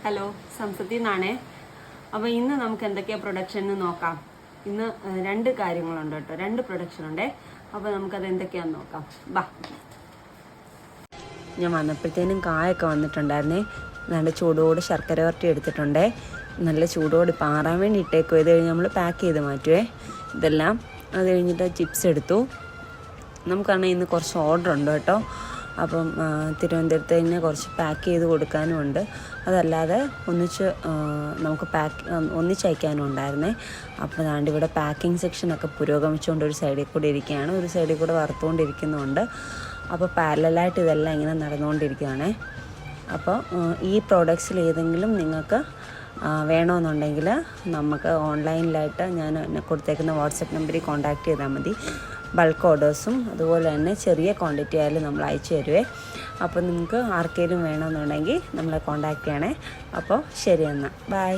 Hello, സംസത്തിൽ നിന്നാണേ. അപ്പോൾ ഇന്ന് നമുക്ക് എന്തൊക്കെയാണ് പ്രൊഡക്ഷൻ എന്ന് നോക്കാം. ഇന്ന് രണ്ട് കാര്യങ്ങളുണ്ട് കേട്ടോ, രണ്ട് പ്രൊഡക്ഷൻ ഉണ്ടേ. അപ്പോൾ നമുക്കത് എന്തൊക്കെയാണെന്ന് നോക്കാം. ബാ. ഞാൻ വന്നപ്പോഴത്തേനും കായൊക്കെ വന്നിട്ടുണ്ടായിരുന്നേ. നല്ല ചൂടോട് ശർക്കര വരട്ടി എടുത്തിട്ടുണ്ടേ. നല്ല ചൂടോട് പാറാൻ വേണ്ടി ഇട്ടേക്കും. ഇത് കഴിഞ്ഞ് നമ്മൾ പാക്ക് ചെയ്ത് മാറ്റുവേ ഇതെല്ലാം. അത് കഴിഞ്ഞിട്ട് ചിപ്സ് എടുത്തു. നമുക്കാണെങ്കിൽ ഇന്ന് കുറച്ച് ഓർഡർ ഉണ്ട് കേട്ടോ. അപ്പം തിരുവനന്തപുരത്ത് തന്നെ കുറച്ച് പാക്ക് ചെയ്ത് കൊടുക്കാനും ഉണ്ട്. അതല്ലാതെ നമുക്ക് ഒന്നിച്ചയക്കാനും ഉണ്ടായിരുന്നേ. അപ്പോൾ അതാണ്ട് ഇവിടെ പാക്കിംഗ് സെക്ഷനൊക്കെ പുരോഗമിച്ചുകൊണ്ട് ഒരു സൈഡിൽ കൂടെ ഇരിക്കുകയാണ്, ഒരു സൈഡിൽ കൂടെ വറുത്തുകൊണ്ടിരിക്കുന്നുണ്ട്. അപ്പോൾ പാരലായിട്ട് ഇതെല്ലാം ഇങ്ങനെ നടന്നുകൊണ്ടിരിക്കുകയാണേ. അപ്പോൾ ഈ പ്രോഡക്ട്സിൽ ഏതെങ്കിലും നിങ്ങൾക്ക് വേണമെന്നുണ്ടെങ്കിൽ നമുക്ക് ഓൺലൈനിലായിട്ട് ഞാൻ കൊടുത്തേക്കുന്ന വാട്സപ്പ് നമ്പറിൽ കോൺടാക്റ്റ് ചെയ്താൽ മതി. ബൾക്ക് ഓർഡേഴ്സും അതുപോലെ തന്നെ ചെറിയ ക്വാണ്ടിറ്റി ആയാലും നമ്മൾ അയച്ചു തരുവേ. അപ്പോൾ നിങ്ങൾക്ക് ആർക്കെങ്കിലും വേണമെന്നുണ്ടെങ്കിൽ നമ്മളെ കോൺടാക്റ്റ് ചെയ്യണേ. അപ്പോൾ ശരി എന്നാൽ ബൈ.